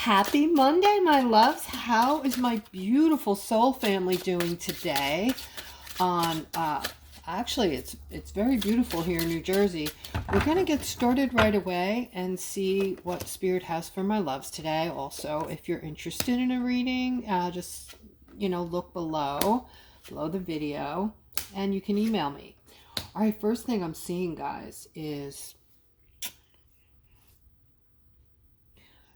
Happy Monday, my loves. How is my beautiful soul family doing today? On actually it's very beautiful here in New Jersey. We're going to get started right away and see what Spirit has for my loves today. Also, if you're interested in a reading, just look below the video and you can email me. All right, first thing I'm seeing, guys, is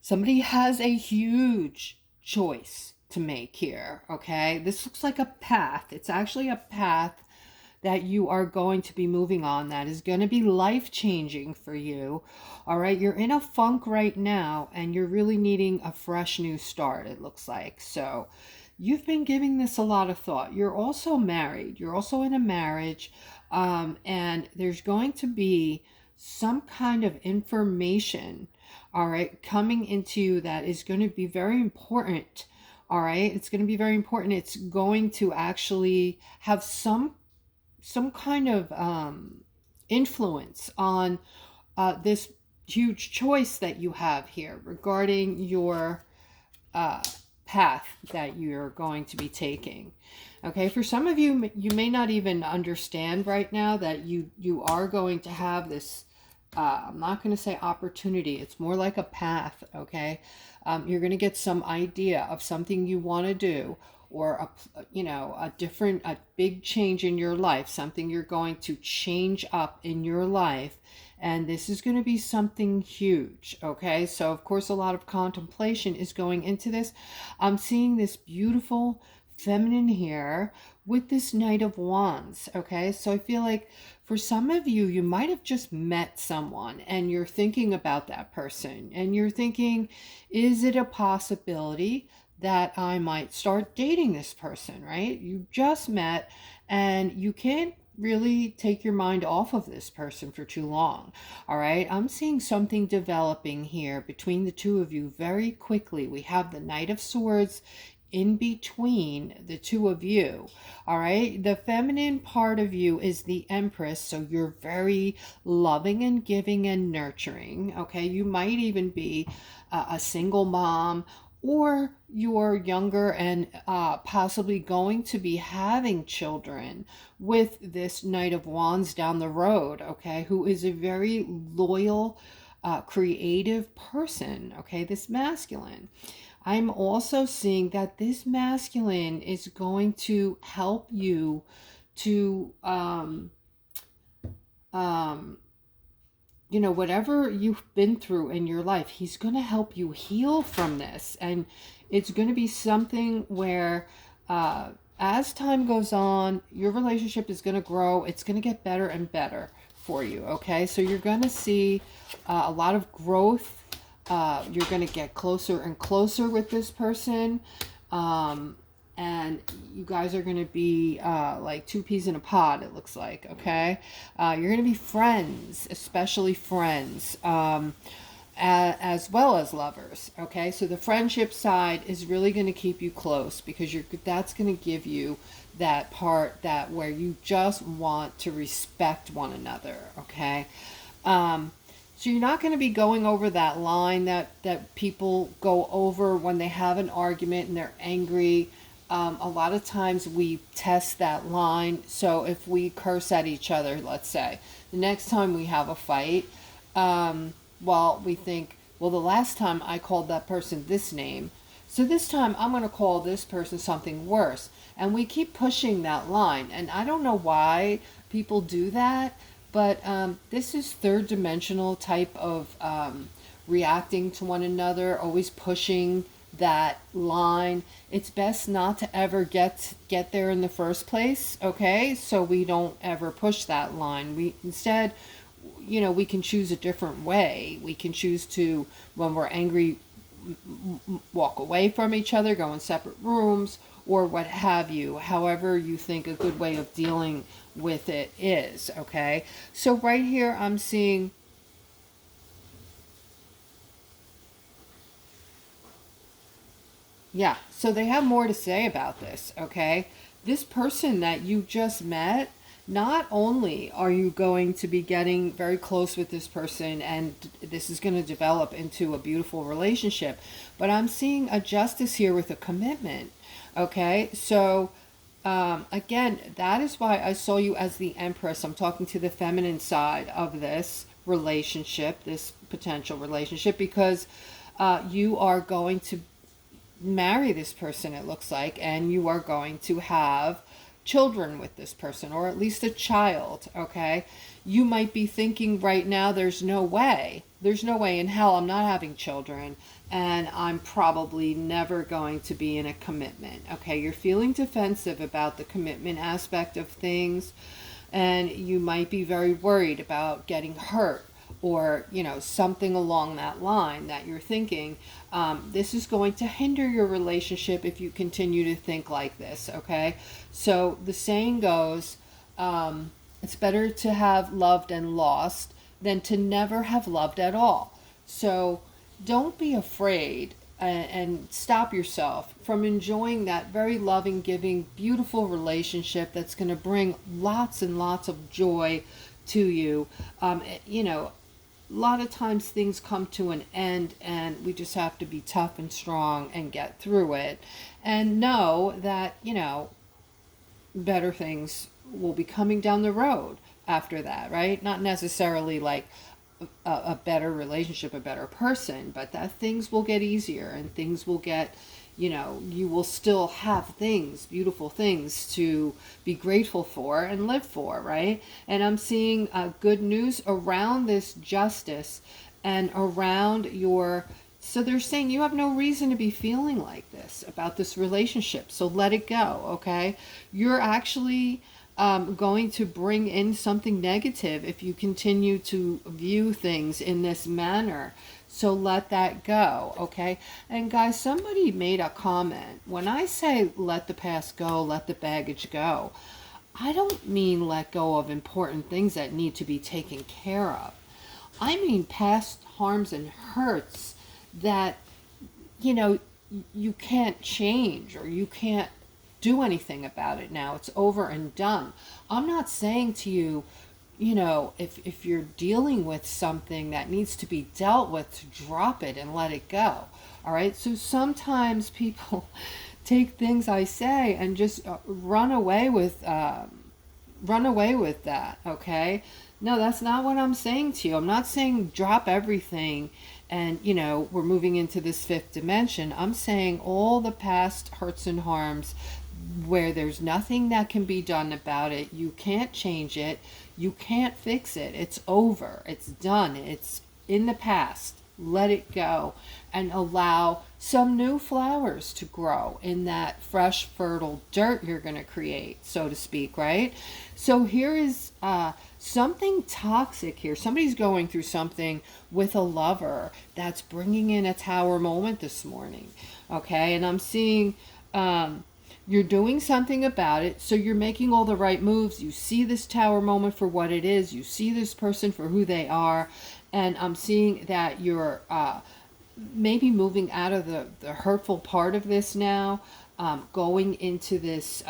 somebody has a huge choice to make here, okay? This looks like a path. It's actually a path that you are going to be moving on that is going to be life-changing for you, all right? You're in a funk right now, and you're really needing a fresh new start, it looks like. So you've been giving this a lot of thought. You're also married. You're also in a marriage, and there's going to be some kind of information, all right, coming into you that is going to be very important. All right, it's going to be very important. It's going to actually have some kind of influence on this huge choice that you have here regarding your path that you're going to be taking. Okay, for some of you, you may not even understand right now that you are going to have this I'm not going to say opportunity. It's more like a path, okay? You're going to get some idea of something you want to do, or a big change in your life, something you're going to change up in your life. And this is going to be something huge, okay? So, of course, a lot of contemplation is going into this. I'm seeing this beautiful feminine here with this Knight of Wands, okay? So I feel like for some of you, you might have just met someone and you're thinking about that person and you're thinking, is it a possibility that I might start dating this person, right? You just met and you can't really take your mind off of this person for too long. All right, I'm seeing something developing here between the two of you very quickly. We have the Knight of Swords in between the two of you. All right, the feminine part of you is the Empress, so you're very loving and giving and nurturing. Okay, you might even be a single mom, or you're younger and possibly going to be having children with this Knight of Wands down the road, okay, who is a very loyal, creative person, okay, this masculine. I'm also seeing that this masculine is going to help you to, whatever you've been through in your life, he's going to help you heal from this. And it's going to be something where, as time goes on, your relationship is going to grow. It's going to get better and better for you, okay? So you're going to see a lot of growth. You're going to get closer and closer with this person, and you guys are going to be like two peas in a pod, it looks like, okay? You're going to be friends, especially friends, as well as lovers, okay? So the friendship side is really going to keep you close, because that's going to give you that part that where you just want to respect one another, okay? So you're not going to be going over that line that people go over when they have an argument and they're angry. A lot of times we test that line. So if we curse at each other, let's say, the next time we have a fight, we think, well, the last time I called that person this name, so this time I'm going to call this person something worse. And we keep pushing that line. And I don't know why people do that. But this is third dimensional type of reacting to one another, always pushing that line. It's best not to ever get there in the first place, okay? So we don't ever push that line. We instead, we can choose a different way. We can choose to, when we're angry, walk away from each other, go in separate rooms, or what have you, however you think a good way of dealing with it is, okay? So right here I'm seeing, yeah, so they have more to say about this, okay? This person that you just met, not only are you going to be getting very close with this person and this is going to develop into a beautiful relationship, but I'm seeing a justice here with a commitment. Okay, so again, that is why I saw you as the Empress. I'm talking to the feminine side of this relationship, this potential relationship, because you are going to marry this person, it looks like, and you are going to have children with this person, or at least a child. Okay, you might be thinking right now, there's no way, in hell I'm not having children, and I'm probably never going to be in a commitment. Okay, you're feeling defensive about the commitment aspect of things, and you might be very worried about getting hurt, or something along that line that you're thinking. This is going to hinder your relationship if you continue to think like this. Okay, so the saying goes, it's better to have loved and lost than to never have loved at all. So don't be afraid, and stop yourself from enjoying that very loving, giving, beautiful relationship that's going to bring lots and lots of joy to you. A lot of times things come to an end, and we just have to be tough and strong and get through it, and know that better things will be coming down the road after that, right? Not necessarily like a better relationship, a better person, but that things will get easier, and things will get, you will still have things, beautiful things to be grateful for and live for, right? And I'm seeing good news around this justice and around your, so they're saying you have no reason to be feeling like this about this relationship, so let it go. Okay, you're actually going to bring in something negative if you continue to view things in this manner. So let that go. Okay, and guys, somebody made a comment. When I say let the past go, let the baggage go, I don't mean let go of important things that need to be taken care of. I mean past harms and hurts that you can't change, or you can't do anything about it now. It's over and done. I'm not saying to you, if you're dealing with something that needs to be dealt with, to drop it and let it go. All right, so sometimes people take things I say and just run away with that. Okay, no, that's not what I'm saying to you. I'm not saying drop everything and we're moving into this fifth dimension. I'm saying all the past hurts and harms where there's nothing that can be done about it, you can't change it, you can't fix it, it's over, it's done, it's in the past. Let it go and allow some new flowers to grow in that fresh, fertile dirt you're going to create, so to speak, right? So here is something toxic here. Somebody's going through something with a lover that's bringing in a tower moment this morning. Okay, and I'm seeing you're doing something about it, so you're making all the right moves. You see this tower moment for what it is. You see this person for who they are. And I'm seeing that you're maybe moving out of the hurtful part of this now, going into this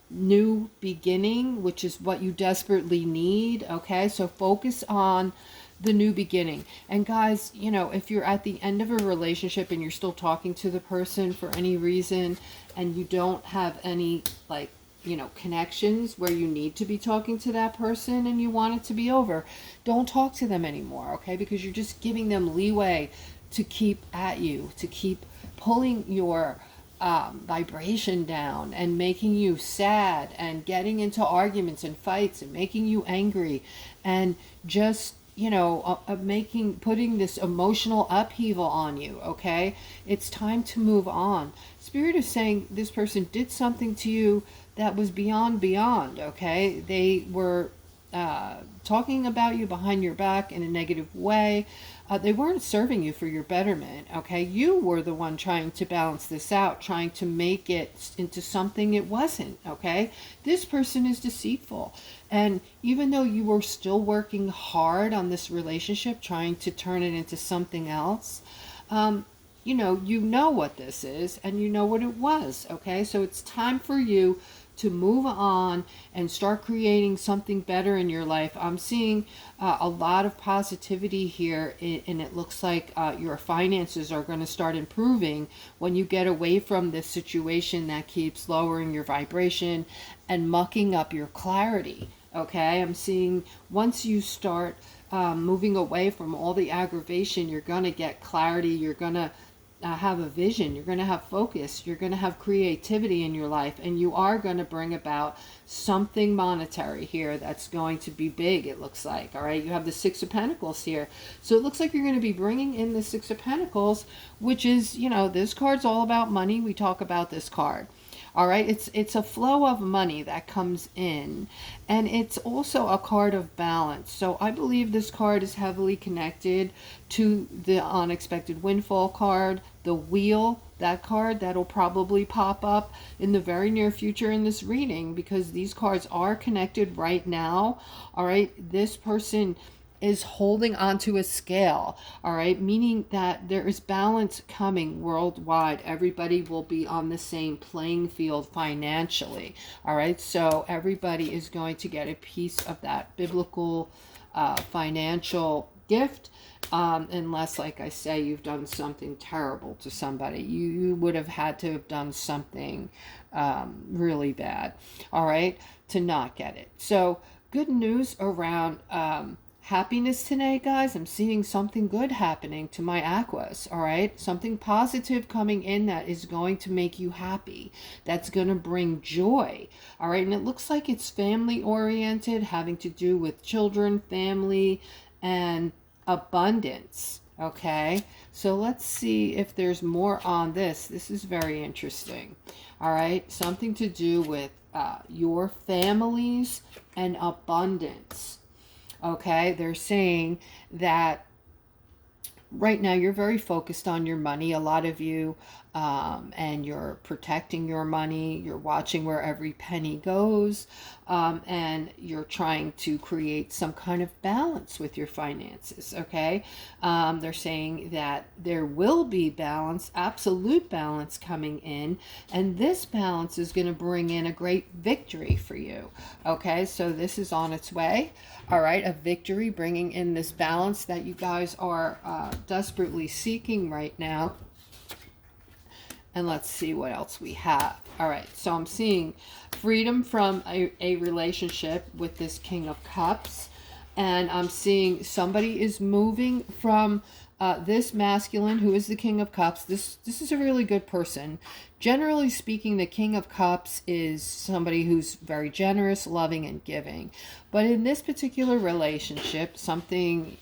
new beginning, which is what you desperately need. Okay, so focus on the new beginning. And guys, if you're at the end of a relationship and you're still talking to the person for any reason, and you don't have any connections where you need to be talking to that person and you want it to be over, don't talk to them anymore. Okay, because you're just giving them leeway to keep at you, to keep pulling your vibration down and making you sad and getting into arguments and fights and making you angry, and just putting this emotional upheaval on you. Okay, it's time to move on. Spirit is saying this person did something to you that was beyond. Okay, they were talking about you behind your back in a negative way. They weren't serving you for your betterment. Okay, you were the one trying to balance this out, trying to make it into something it wasn't. Okay, this person is deceitful, and even though you were still working hard on this relationship, trying to turn it into something else, you know what this is, and you know what it was. Okay, so it's time for you to move on and start creating something better in your life. I'm seeing a lot of positivity here, and it looks like your finances are going to start improving when you get away from this situation that keeps lowering your vibration and mucking up your clarity. Okay, I'm seeing once you start moving away from all the aggravation, you're going to get clarity. You're going to have a vision, you're going to have focus, you're going to have creativity in your life, and you are going to bring about something monetary here that's going to be big, it looks like. All right, you have the Six of Pentacles here, so it looks like you're going to be bringing in the Six of Pentacles, which is, you know, this card's all about money. We talk about this card. All right, it's a flow of money that comes in, and it's also a card of balance. So I believe this card is heavily connected to the unexpected windfall card, the wheel, that card that'll probably pop up in the very near future in this reading, because these cards are connected right now. All right, this person is holding onto a scale, all right, meaning that there is balance coming worldwide. Everybody will be on the same playing field financially, all right, so everybody is going to get a piece of that biblical financial gift, unless, like I say, you've done something terrible to somebody. You would have had to have done something really bad, all right, to not get it. So good news around happiness today, guys. I'm seeing something good happening to my Aquas, all right? Something positive coming in that is going to make you happy, that's going to bring joy, all right? And it looks like it's family oriented, having to do with children, family, and abundance, okay? So let's see if there's more on this. This is very interesting, all right? Something to do with your families and abundance. Okay, they're saying that right now you're very focused on your money, a lot of you, and you're protecting your money. You're watching where every penny goes, and you're trying to create some kind of balance with your finances, okay? They're saying that there will be balance, absolute balance coming in, and this balance is going to bring in a great victory for you, okay? So this is on its way, all right? A victory bringing in this balance that you guys are desperately seeking right now. And let's see what else we have. All right, so I'm seeing freedom from a relationship with this King of Cups. And I'm seeing somebody is moving from this masculine who is the King of Cups. This is a really good person. Generally speaking, the King of Cups is somebody who's very generous, loving, and giving. But in this particular relationship, something,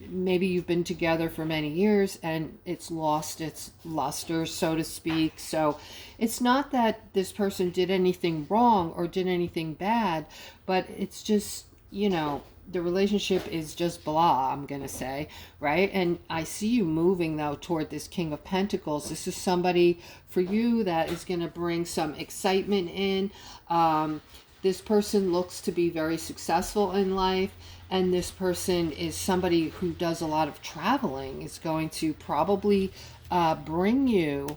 maybe you've been together for many years and it's lost its luster, so to speak. So it's not that this person did anything wrong or did anything bad, but it's just, you know, the relationship is just blah, I'm going to say, right? And I see you moving, though, toward this King of Pentacles. This is somebody for you that is going to bring some excitement in. This person looks to be very successful in life, and this person is somebody who does a lot of traveling, is going to probably bring you,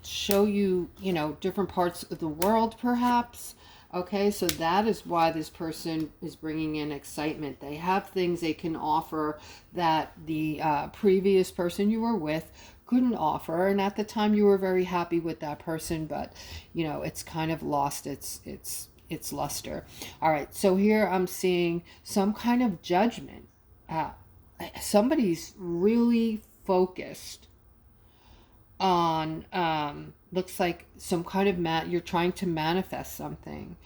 show you, you know, different parts of the world, perhaps. Okay, so that is why this person is bringing in excitement. They have things they can offer that the previous person you were with couldn't offer, and at the time you were very happy with that person, but you know, it's kind of lost its luster. All right, so here I'm seeing some kind of judgment. Somebody's really focused on looks like some kind of you're trying to manifest something.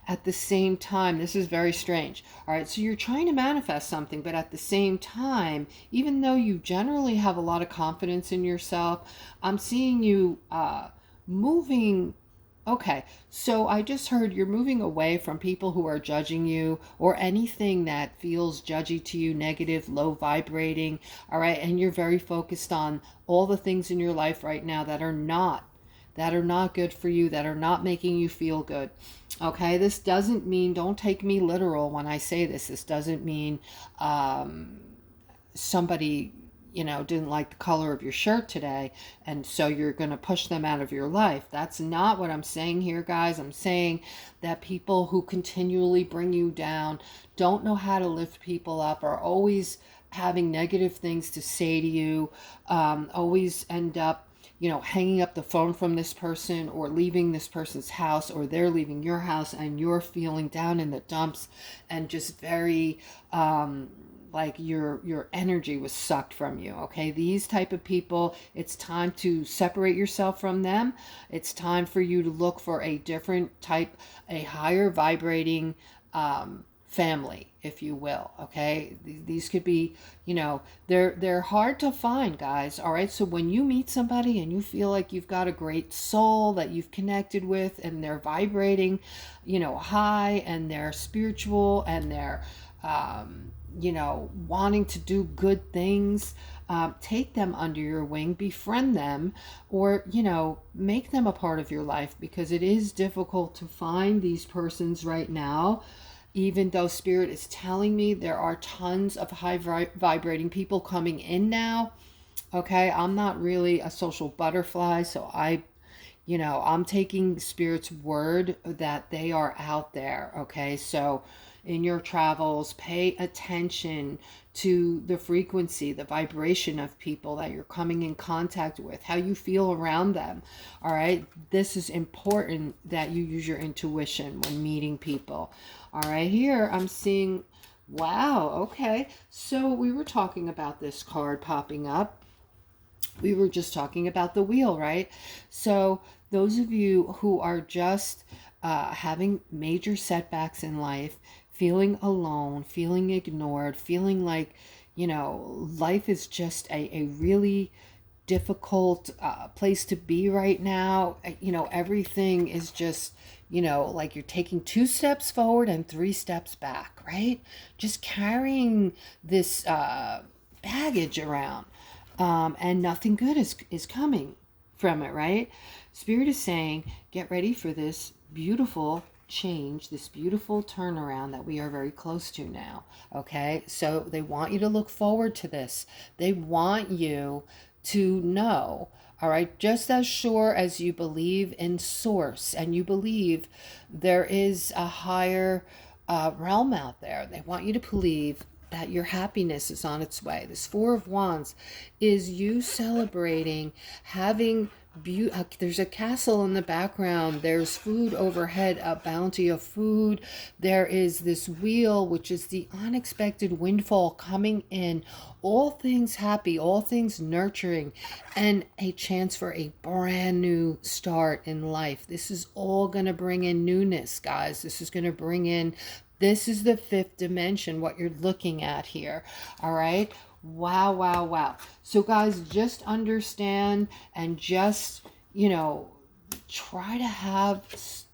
At the same time, this is very strange. All right, so you're trying to manifest something, but at the same time, even though you generally have a lot of confidence in yourself, I'm seeing you moving. Okay, so I just heard you're moving away from people who are judging you or anything that feels judgy to you, negative, low vibrating, all right? And you're very focused on all the things in your life right now that are not good for you, that are not making you feel good. Okay, this doesn't mean, don't take me literal when I say this. This doesn't mean somebody, didn't like the color of your shirt today, and so you're going to push them out of your life. That's not what I'm saying here, guys. I'm saying that people who continually bring you down, don't know how to lift people up, are always having negative things to say to you, always end up hanging up the phone from this person, or leaving this person's house, or they're leaving your house, and you're feeling down in the dumps and just very like your energy was sucked from you. Okay, these type of people, it's time to separate yourself from them. It's time for you to look for a different type, a higher vibrating family, if you will. Okay, these could be, they're hard to find, guys. All right, so when you meet somebody and you feel like you've got a great soul that you've connected with, and they're vibrating high, and they're spiritual, and they're wanting to do good things, take them under your wing, befriend them, or, make them a part of your life, because it is difficult to find these persons right now. Even though Spirit is telling me there are tons of high vibrating people coming in now. Okay, I'm not really a social butterfly, so I'm taking Spirit's word that they are out there. Okay, so in your travels, pay attention to the frequency, the vibration of people that you're coming in contact with, how you feel around them. All right, this is important that you use your intuition when meeting people. All right, here I'm seeing, wow, okay, so we were talking about this card popping up. We were just talking about the wheel, right? So those of you who are just having major setbacks in life, feeling alone, feeling ignored, feeling like, life is just a really difficult place to be right now. Everything is just, like you're taking 2 steps forward and 3 steps back, right? Just carrying this baggage around, and nothing good is coming from it, right? Spirit is saying, get ready for this beautiful change, this beautiful turnaround that we are very close to now. Okay, so they want you to look forward to this. They want you to know, all right, just as sure as you believe in source, and you believe there is a higher realm out there, they want you to believe that your happiness is on its way. This 4 of Wands is you celebrating, having there's a castle in the background, there's food overhead, a bounty of food, there is this wheel, which is the unexpected windfall coming in, all things happy, all things nurturing, and a chance for a brand new start in life. This is all going to bring in newness, guys. This is going to bring in, this is the 5th dimension, what you're looking at here. All right, wow, wow, wow. So guys, just understand, and just try to have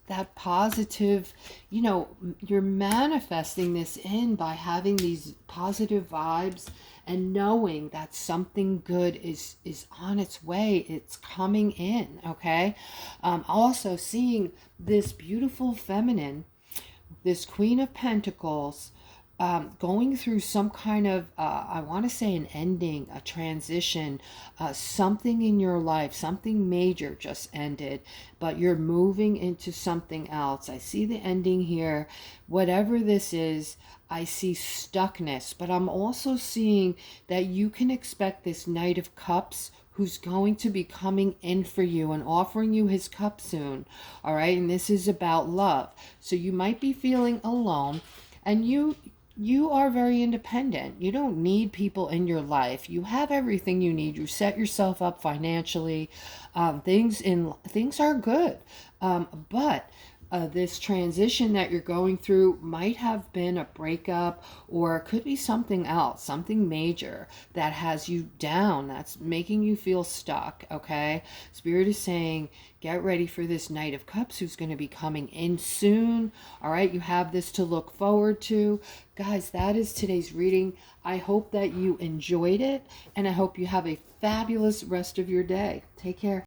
that positive, you're manifesting this in by having these positive vibes, and knowing that something good is on its way, it's coming in. Okay, also seeing this beautiful feminine, this Queen of Pentacles, going through some kind of, I want to say an ending, a transition, something in your life, something major just ended, but you're moving into something else. I see the ending here. Whatever this is, I see stuckness, but I'm also seeing that you can expect this Knight of Cups, who's going to be coming in for you and offering you his cup soon. All right, and this is about love. So you might be feeling alone, and you are very independent. You don't need people in your life. You have everything you need. You set yourself up financially. Things are good. But this transition that you're going through might have been a breakup, or it could be something else, something major that has you down, that's making you feel stuck. Okay, Spirit is saying, get ready for this Knight of Cups, who's going to be coming in soon. All right, you have this to look forward to. Guys, that is today's reading. I hope that you enjoyed it, and I hope you have a fabulous rest of your day. Take care.